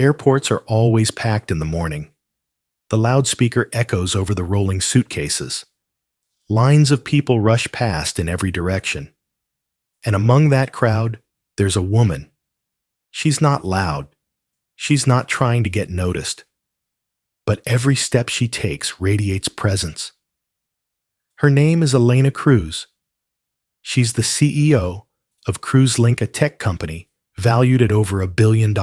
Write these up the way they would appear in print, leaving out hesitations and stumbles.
Airports are always packed in the morning. The loudspeaker echoes over the rolling suitcases. Lines of people rush past in every direction. And among that crowd, there's a woman. She's not loud. She's not trying to get noticed. But every step she takes radiates presence. Her name is Elena Cruz. She's the CEO of CruiseLink, a tech company valued at over $1 billion.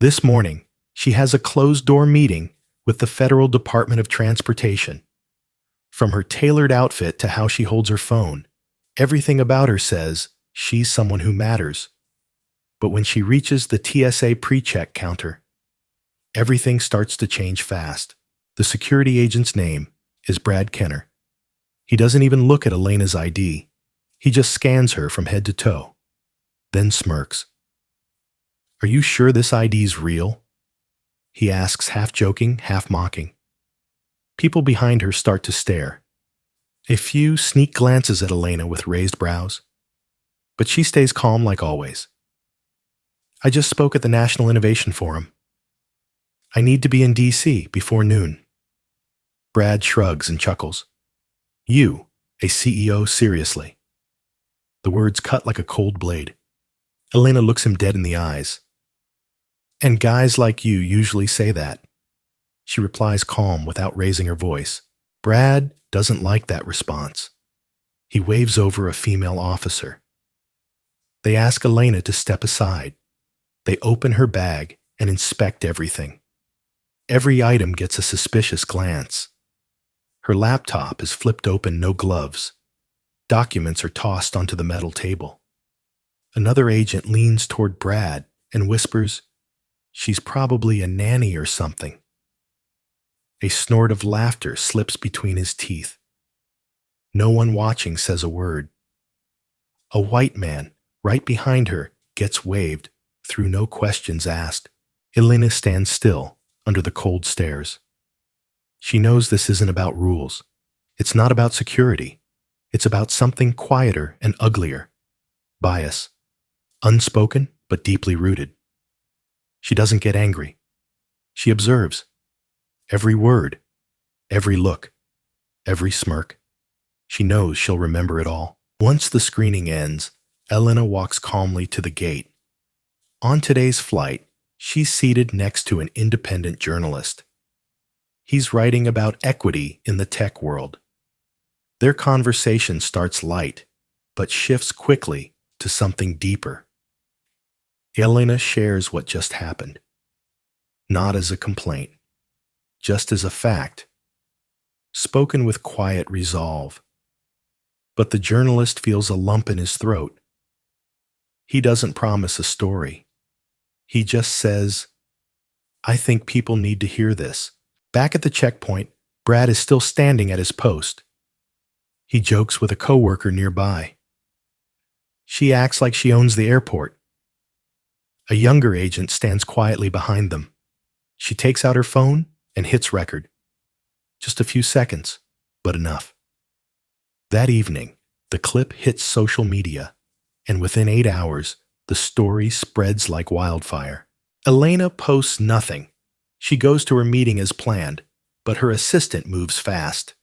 This morning, she has a closed-door meeting with the Federal Department of Transportation. From her tailored outfit to how she holds her phone, everything about her says she's someone who matters. But when she reaches the TSA pre-check counter, everything starts to change fast. The security agent's name is Brad Kenner. He doesn't even look at Elena's ID. He just scans her from head to toe, then smirks. "Are you sure this ID's real?" he asks, half joking, half mocking. People behind her start to stare. A few sneak glances at Elena with raised brows. But she stays calm like always. "I just spoke at the National Innovation Forum. I need to be in D.C. before noon." Brad shrugs and chuckles. "You, a CEO, seriously?" The words cut like a cold blade. Elena looks him dead in the eyes. "And guys like you usually say that." She replies calm without raising her voice. Brad doesn't like that response. He waves over a female officer. They ask Elena to step aside. They open her bag and inspect everything. Every item gets a suspicious glance. Her laptop is flipped open, no gloves. Documents are tossed onto the metal table. Another agent leans toward Brad and whispers, "She's probably a nanny or something." A snort of laughter slips between his teeth. No one watching says a word. A white man, right behind her, gets waved through no questions asked. Elena stands still under the cold stares. She knows this isn't about rules. It's not about security. It's about something quieter and uglier. Bias. Unspoken, but deeply rooted. She doesn't get angry. She observes. Every word, every look, every smirk. She knows she'll remember it all. Once the screening ends, Elena walks calmly to the gate. On today's flight, she's seated next to an independent journalist. He's writing about equity in the tech world. Their conversation starts light, but shifts quickly to something deeper. Elena shares what just happened. Not as a complaint, just as a fact, spoken with quiet resolve. But the journalist feels a lump in his throat. He doesn't promise a story. He just says, "I think people need to hear this." Back at the checkpoint, Brad is still standing at his post. He jokes with a coworker nearby. She acts like she owns the airport. A younger agent stands quietly behind them. She takes out her phone and hits record. Just a few seconds, but enough. That evening, the clip hits social media, and within 8 hours, the story spreads like wildfire. Elena posts nothing. She goes to her meeting as planned, but her assistant moves fast.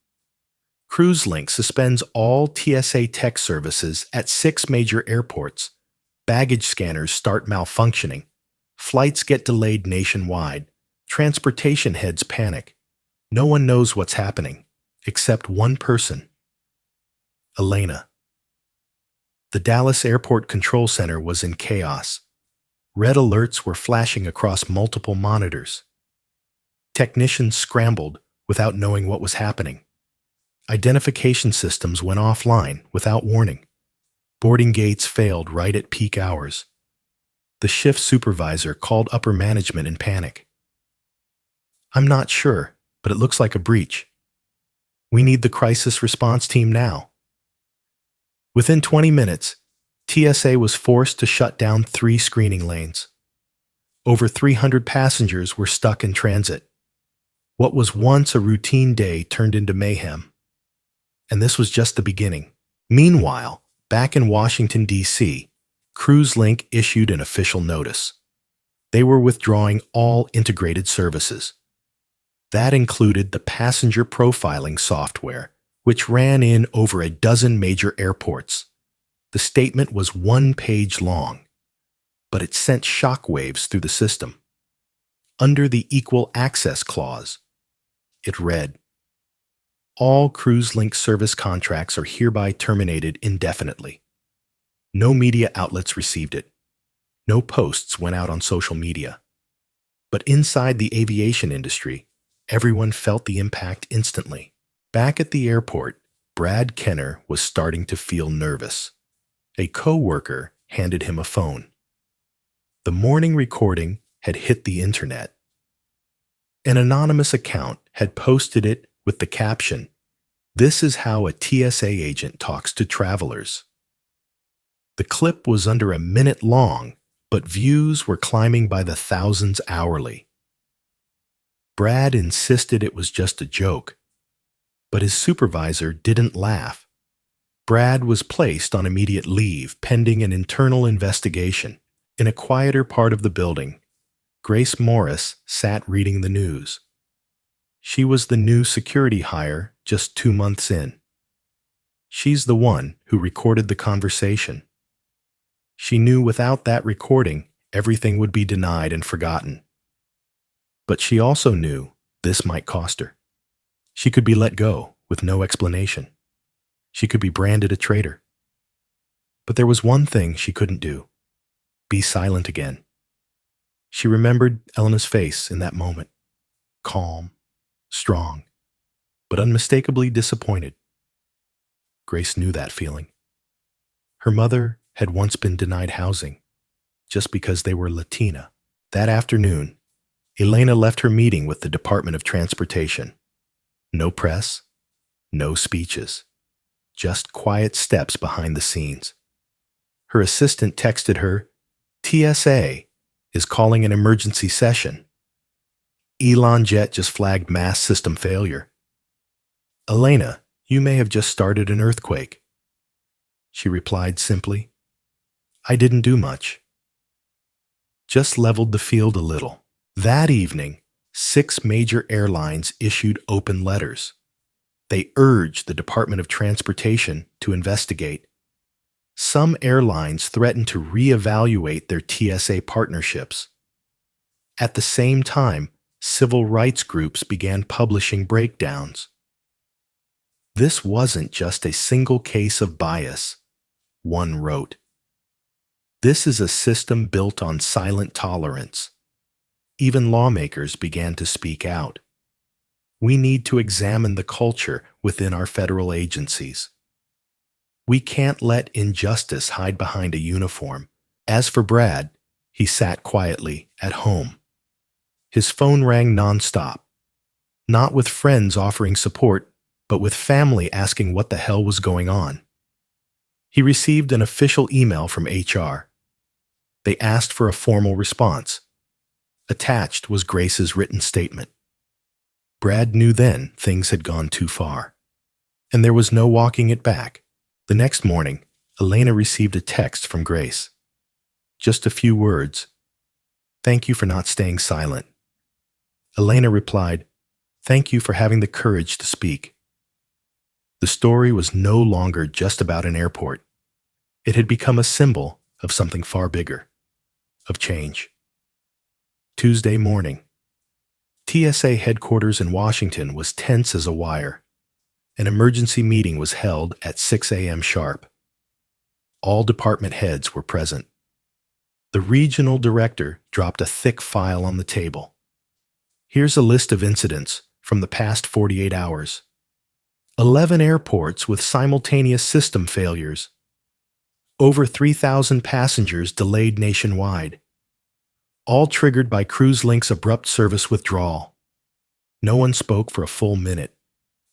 CruiseLink suspends all TSA tech services at 6 major airports. Baggage scanners start malfunctioning. Flights get delayed nationwide. Transportation heads panic. No one knows what's happening, except one person. Elena. The Dallas Airport Control Center was in chaos. Red alerts were flashing across multiple monitors. Technicians scrambled without knowing what was happening. Identification systems went offline without warning. Boarding gates failed right at peak hours. The shift supervisor called upper management in panic. "I'm not sure, but it looks like a breach. We need the crisis response team now." Within 20 minutes, TSA was forced to shut down 3 screening lanes. Over 300 passengers were stuck in transit. What was once a routine day turned into mayhem. And this was just the beginning. Meanwhile, back in Washington, D.C., CruiseLink issued an official notice. They were withdrawing all integrated services. That included the passenger profiling software, which ran in over a dozen major airports. The statement was 1 page long, but it sent shockwaves through the system. Under the Equal Access Clause, it read, "All CruiseLink service contracts are hereby terminated indefinitely." No media outlets received it. No posts went out on social media. But inside the aviation industry, everyone felt the impact instantly. Back at the airport, Brad Kenner was starting to feel nervous. A co-worker handed him a phone. The morning recording had hit the internet. An anonymous account had posted it with the caption, "This is how a TSA agent talks to travelers." The clip was under a minute long, but views were climbing by the thousands hourly. Brad insisted it was just a joke, but his supervisor didn't laugh. Brad was placed on immediate leave pending an internal investigation. In a quieter part of the building, Grace Morris sat reading the news. She was the new security hire just 2 months in. She's the one who recorded the conversation. She knew without that recording, everything would be denied and forgotten. But she also knew this might cost her. She could be let go with no explanation. She could be branded a traitor. But there was one thing she couldn't do: be silent again. She remembered Elena's face in that moment, calm, strong, but unmistakably disappointed. Grace knew that feeling. Her mother had once been denied housing just because they were Latina. That afternoon, Elena left her meeting with the Department of Transportation. No press, no speeches, just quiet steps behind the scenes. Her assistant texted her, "TSA is calling an emergency session. Elon Jet just flagged mass system failure. Elena, you may have just started an earthquake." She replied simply, "I didn't do much. Just leveled the field a little." That evening, 6 major airlines issued open letters. They urged the Department of Transportation to investigate. Some airlines threatened to reevaluate their TSA partnerships. At the same time, civil rights groups began publishing breakdowns. This wasn't just a single case of bias, one wrote. This is a system built on silent tolerance. Even lawmakers began to speak out. We need to examine the culture within our federal agencies. We can't let injustice hide behind a uniform. As for Brad, he sat quietly at home. His phone rang nonstop, not with friends offering support, but with family asking what the hell was going on. He received an official email from HR. They asked for a formal response. Attached was Grace's written statement. Brad knew then things had gone too far, and there was no walking it back. The next morning, Elena received a text from Grace. Just a few words. "Thank you for not staying silent." Elena replied, "Thank you for having the courage to speak." The story was no longer just about an airport. It had become a symbol of something far bigger, of change. Tuesday morning. TSA headquarters in Washington was tense as a wire. An emergency meeting was held at 6 a.m. sharp. All department heads were present. The regional director dropped a thick file on the table. Here's a list of incidents from the past 48 hours. 11 airports with simultaneous system failures. Over 3,000 passengers delayed nationwide. All triggered by CruiseLink's abrupt service withdrawal. No one spoke for a full minute.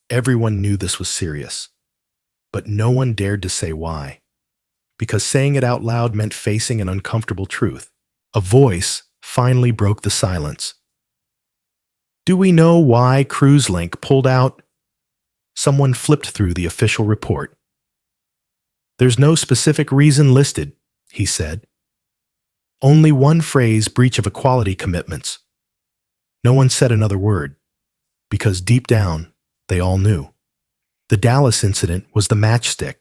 Everyone knew this was serious. But no one dared to say why. Because saying it out loud meant facing an uncomfortable truth. A voice finally broke the silence. "Do we know why CruiseLink pulled out?" Someone flipped through the official report. "There's no specific reason listed," he said. Only one phrase, breach of equality commitments. No one said another word, because deep down, they all knew. The Dallas incident was the matchstick.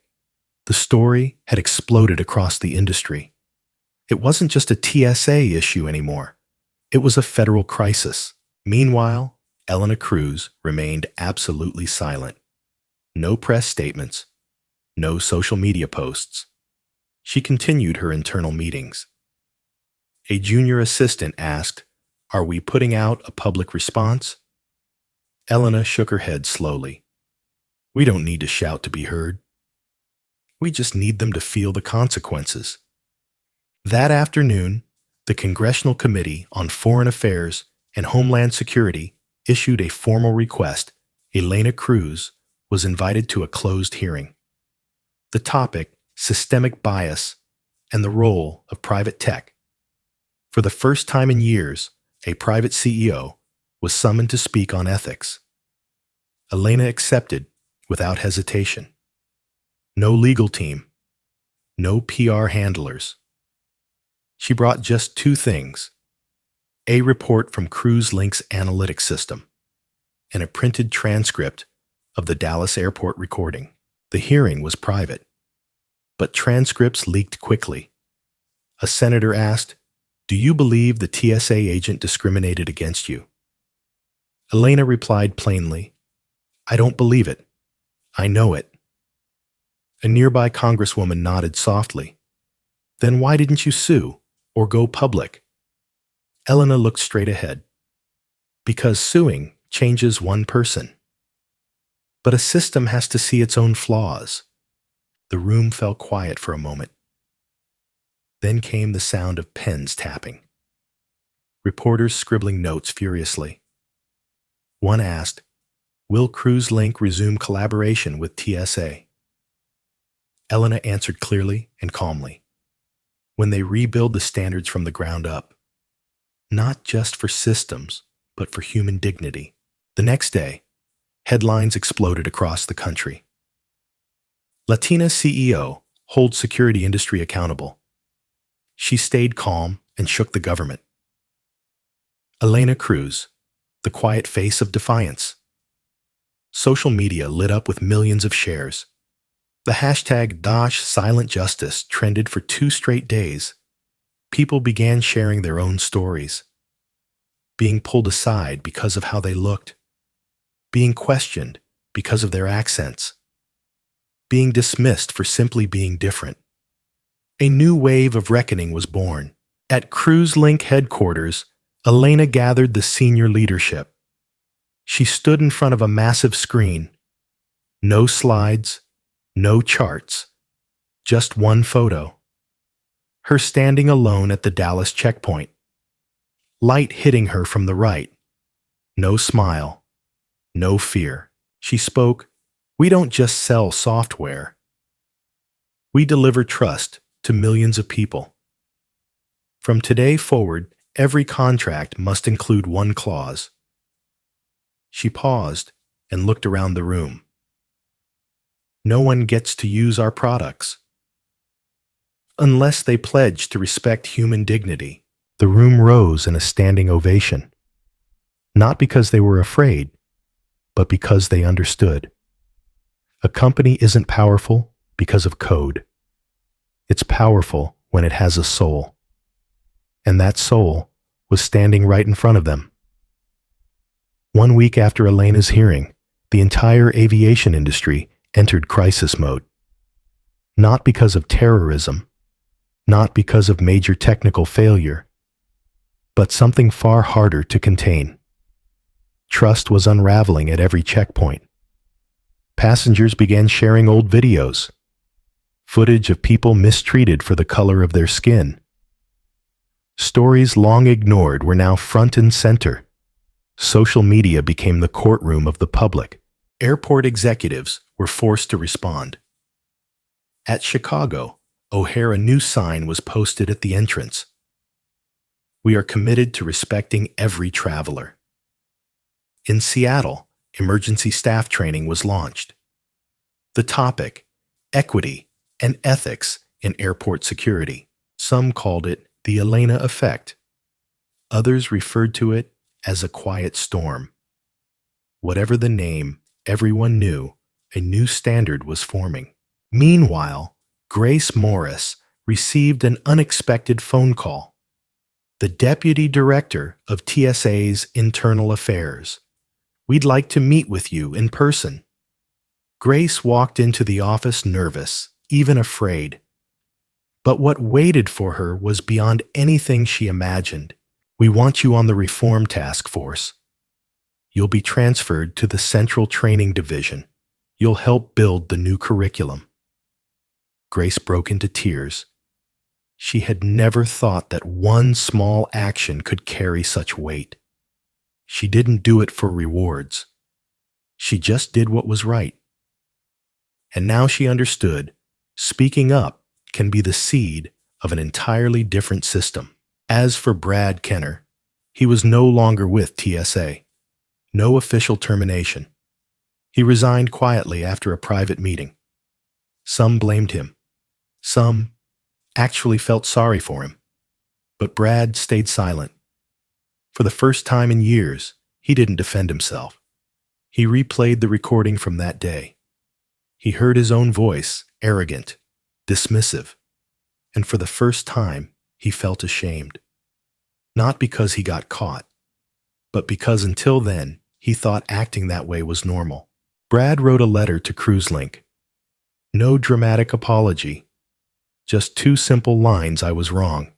The story had exploded across the industry. It wasn't just a TSA issue anymore. It was a federal crisis. Meanwhile, Elena Cruz remained absolutely silent. No press statements, no social media posts. She continued her internal meetings. A junior assistant asked, "Are we putting out a public response?" Elena shook her head slowly. "We don't need to shout to be heard. We just need them to feel the consequences." That afternoon, the Congressional Committee on Foreign Affairs and Homeland Security issued a formal request. Elena Cruz was invited to a closed hearing. The topic, systemic bias and the role of private tech. For the first time in years, a private CEO was summoned to speak on ethics. Elena accepted without hesitation. No legal team, no PR handlers. She brought just two things: a report from CruiseLink's analytics system and a printed transcript of the Dallas airport recording. The hearing was private, but transcripts leaked quickly. A senator asked, "Do you believe the TSA agent discriminated against you?" Elena replied plainly, "I don't believe it. I know it." A nearby congresswoman nodded softly. "Then why didn't you sue or go public?" Elena looked straight ahead. "Because suing changes one person. But a system has to see its own flaws." The room fell quiet for a moment. Then came the sound of pens tapping. Reporters scribbling notes furiously. One asked, "Will CruiseLink resume collaboration with TSA?" Elena answered clearly and calmly. "When they rebuild the standards from the ground up. Not just for systems, but for human dignity." The next day, headlines exploded across the country. Latina CEO holds security industry accountable. She stayed calm and shook the government. Elena Cruz, the quiet face of defiance. Social media lit up with millions of shares. The hashtag #SilentJustice trended for 2 straight days. People began sharing their own stories. Being pulled aside because of how they looked. Being questioned because of their accents. Being dismissed for simply being different. A new wave of reckoning was born. At CruiseLink headquarters, Elena gathered the senior leadership. She stood in front of a massive screen. No slides, no charts, just one photo. Her standing alone at the Dallas checkpoint. Light hitting her from the right. No smile, no fear. She spoke, "We don't just sell software. We deliver trust to millions of people. From today forward, every contract must include one clause." She paused and looked around the room. "No one gets to use our products unless they pledge to respect human dignity." The room rose in a standing ovation, not because they were afraid, but because they understood. A company isn't powerful because of code. It's powerful when it has a soul. And that soul was standing right in front of them. 1 week after Elena's hearing, the entire aviation industry entered crisis mode. Not because of terrorism, not because of major technical failure, but something far harder to contain. Trust was unraveling at every checkpoint. Passengers began sharing old videos, footage of people mistreated for the color of their skin. Stories long ignored were now front and center. Social media became the courtroom of the public. Airport executives were forced to respond. At Chicago, O'Hare, a new sign was posted at the entrance. "We are committed to respecting every traveler." In Seattle, emergency staff training was launched. The topic, equity and ethics in airport security. Some called it The Elena effect. Others referred to it as a quiet storm. Whatever the name, everyone knew a new standard was forming. Meanwhile, Grace Morris received an unexpected phone call. The deputy director of TSA's Internal Affairs. "We'd like to meet with you in person." Grace walked into the office nervous, even afraid. But what waited for her was beyond anything she imagined. "We want you on the reform task force. You'll be transferred to the Central Training Division. You'll help build the new curriculum." Grace broke into tears. She had never thought that one small action could carry such weight. She didn't do it for rewards. She just did what was right. And now she understood, speaking up can be the seed of an entirely different system. As for Brad Kenner, he was no longer with TSA. No official termination. He resigned quietly after a private meeting. Some blamed him. Some actually felt sorry for him. But Brad stayed silent. For the first time in years, he didn't defend himself. He replayed the recording from that day. He heard his own voice, arrogant, dismissive, and for the first time, he felt ashamed. Not because he got caught, but because until then, he thought acting that way was normal. Brad wrote a letter to CruiseLink. No dramatic apology, just 2 simple lines: "I was wrong.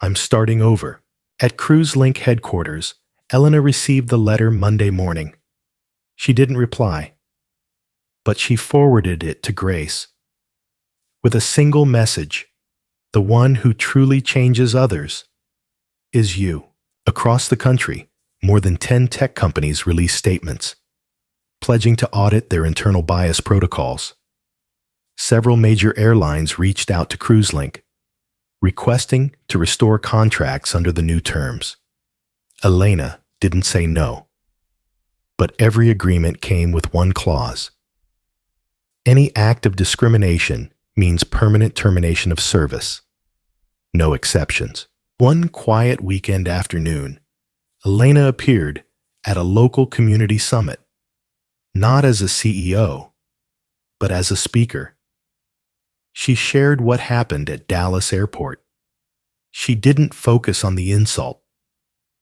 I'm starting over." At CruiseLink headquarters, Elena received the letter Monday morning. She didn't reply, but she forwarded it to Grace. With a single message: "The one who truly changes others is you." Across the country, more than 10 tech companies released statements, pledging to audit their internal bias protocols. Several major airlines reached out to CruiseLink, requesting to restore contracts under the new terms. Elena didn't say no, but every agreement came with one clause. Any act of discrimination means permanent termination of service. No exceptions. One quiet weekend afternoon, Elena appeared at a local community summit, not as a CEO, but as a speaker. She shared what happened at Dallas Airport. She didn't focus on the insult.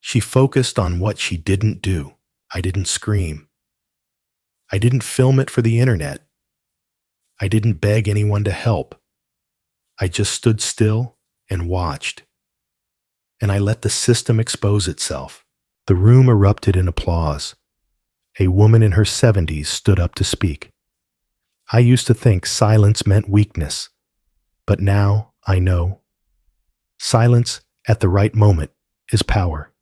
She focused on what she didn't do. "I didn't scream. I didn't film it for the internet. I didn't beg anyone to help. I just stood still and watched. And I let the system expose itself." The room erupted in applause. A woman in her 70s stood up to speak. "I used to think silence meant weakness, but now I know. Silence at the right moment is power."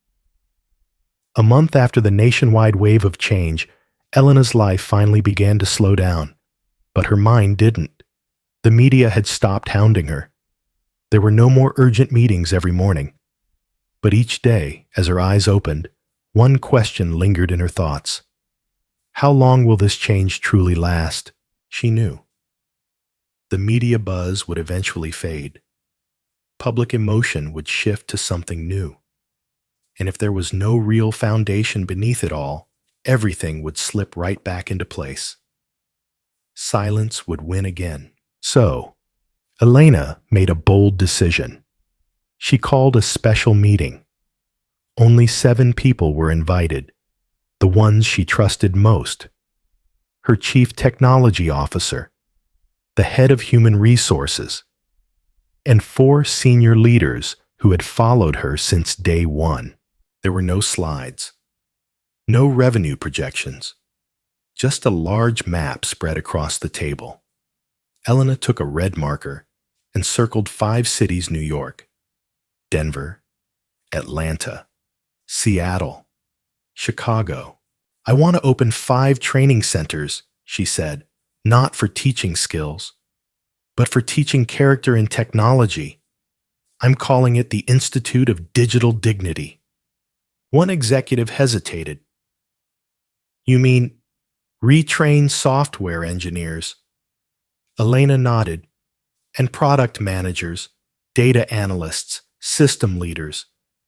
A month after the nationwide wave of change, Elena's life finally began to slow down, but her mind didn't. The media had stopped hounding her. There were no more urgent meetings every morning. But each day, as her eyes opened, one question lingered in her thoughts. How long will this change truly last? She knew. The media buzz would eventually fade. Public emotion would shift to something new. And if there was no real foundation beneath it all, everything would slip right back into place. Silence would win again. So, Elena made a bold decision. She called a special meeting. Only 7 people were invited, the ones she trusted most. Her chief technology officer, the head of human resources, and 4 senior leaders who had followed her since day one. There were no slides, no revenue projections, just a large map spread across the table. Elena took a red marker and circled 5 cities: New York, Denver, Atlanta, Seattle, Chicago. "I want to open 5 training centers," she said, "not for teaching skills, but for teaching character and technology. I'm calling it the Institute of Digital Dignity." One executive hesitated. "You mean retrain software engineers?" Elena nodded. "And product managers, data analysts, System leaders,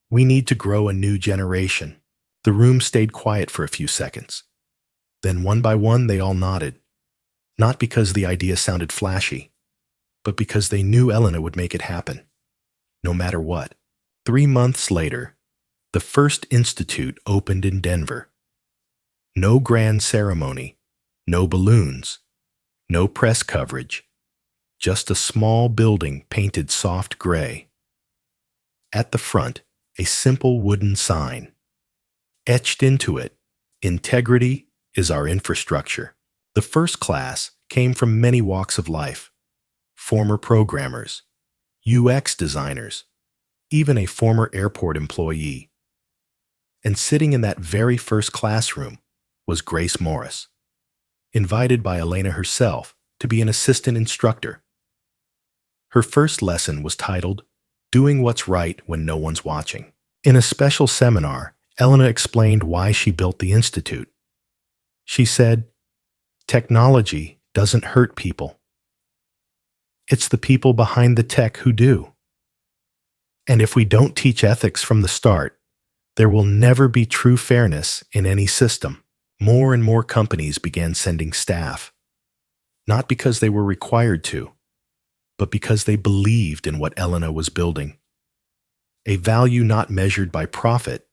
we need to grow a new generation. The room stayed quiet for a few seconds. Then one by one they all nodded, not because the idea sounded flashy, but because they knew Elena would make it happen, no matter what. 3 months later, the first institute opened in Denver. No grand ceremony, no balloons, no press coverage, just a small building painted soft gray. At the front, a simple wooden sign. Etched into it, integrity is our infrastructure. The first class came from many walks of life. Former programmers, UX designers, even a former airport employee. And sitting in that very first classroom was Grace Morris, invited by Elena herself to be an assistant instructor. Her first lesson was titled, Doing What's Right When No One's Watching. In a special seminar, Elena explained why she built the institute. She said, technology doesn't hurt people. It's the people behind the tech who do. And if we don't teach ethics from the start, there will never be true fairness in any system. More and more companies began sending staff, not because they were required to, but because they believed in what Elena was building. A value not measured by profit,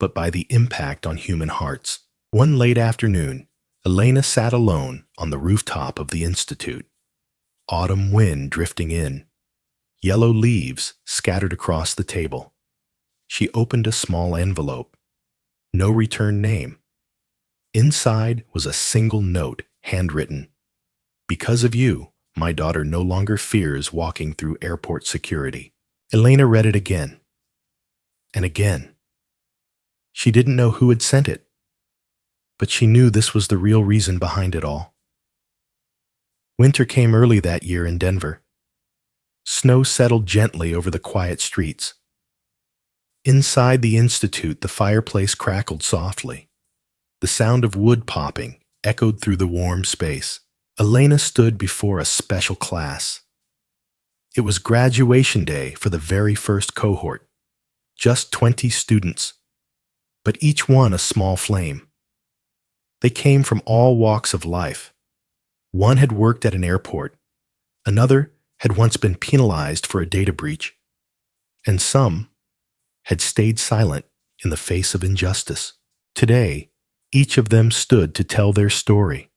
but by the impact on human hearts. One late afternoon, Elena sat alone on the rooftop of the institute. Autumn wind drifting in. Yellow leaves scattered across the table. She opened a small envelope. No return name. Inside was a single note, handwritten. Because of you, my daughter no longer fears walking through airport security. Elena read it again. And again. She didn't know who had sent it, but she knew this was the real reason behind it all. Winter came early that year in Denver. Snow settled gently over the quiet streets. Inside the institute, the fireplace crackled softly. The sound of wood popping echoed through the warm space. Elena stood before a special class. It was graduation day for the very first cohort. Just 20 students, but each one a small flame. They came from all walks of life. One had worked at an airport. Another had once been penalized for a data breach. And some had stayed silent in the face of injustice. Today, each of them stood to tell their story.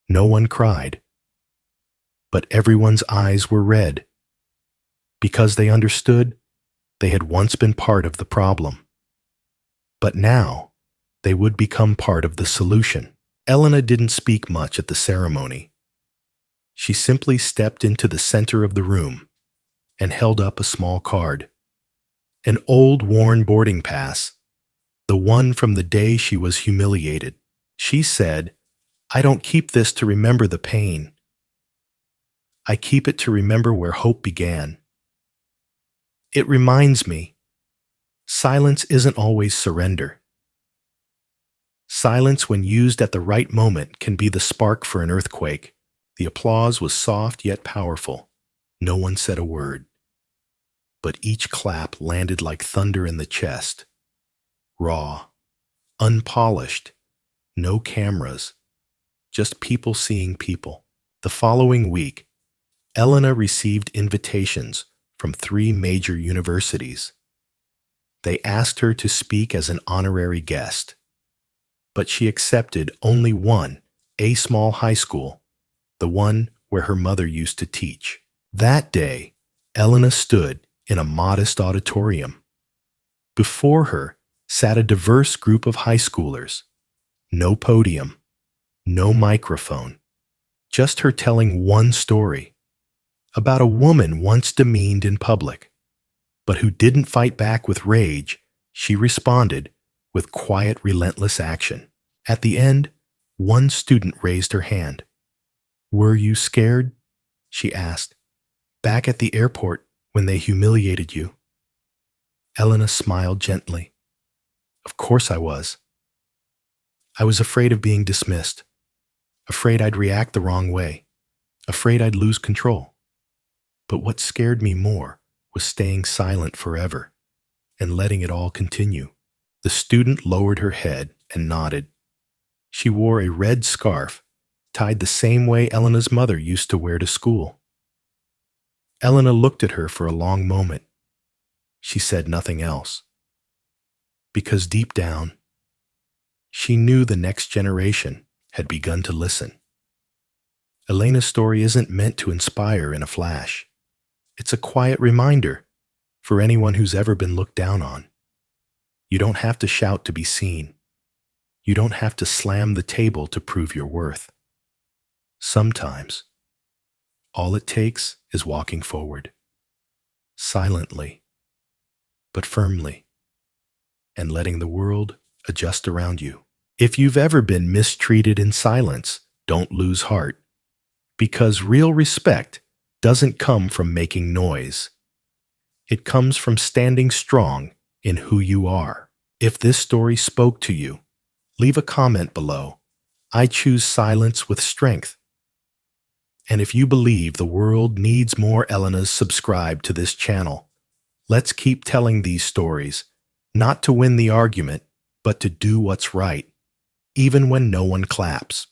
No one cried, but everyone's eyes were red, because they understood they had once been part of the problem. But now, they would become part of the solution. Elena didn't speak much at the ceremony. She simply stepped into the center of the room and held up a small card. An old, worn boarding pass, the one from the day she was humiliated. She said, I don't keep this to remember the pain. I keep it to remember where hope began. It reminds me, silence isn't always surrender. Silence, when used at the right moment, can be the spark for an earthquake. The applause was soft yet powerful. No one said a word. But each clap landed like thunder in the chest. Raw, unpolished, no cameras, just people seeing people. The following week, Elena received invitations from 3 major universities. They asked her to speak as an honorary guest, but she accepted only one, a small high school, the one where her mother used to teach. That day, Elena stood in a modest auditorium. Before her sat a diverse group of high schoolers. No podium, no microphone, just her telling one story about a woman once demeaned in public, but who didn't fight back with rage. She responded with quiet, relentless action. At the end, one student raised her hand. Were you scared? She asked. Back at the airport when they humiliated you. Elena smiled gently. Of course I was. I was afraid of being dismissed, afraid I'd react the wrong way, afraid I'd lose control. But what scared me more was staying silent forever and letting it all continue. The student lowered her head and nodded. She wore a red scarf, tied the same way Elena's mother used to wear to school. Elena looked at her for a long moment. She said nothing else. Because deep down, she knew the next generation had begun to listen. Elena's story isn't meant to inspire in a flash. It's a quiet reminder for anyone who's ever been looked down on. You don't have to shout to be seen. You don't have to slam the table to prove your worth. Sometimes, all it takes is walking forward, silently, but firmly, and letting the world adjust around you. If you've ever been mistreated in silence, don't lose heart, because real respect doesn't come from making noise. It comes from standing strong in who you are. If this story spoke to you, leave a comment below. I choose silence with strength. And if you believe the world needs more Elenas, subscribe to this channel. Let's keep telling these stories, not to win the argument, but to do what's right, even when no one claps.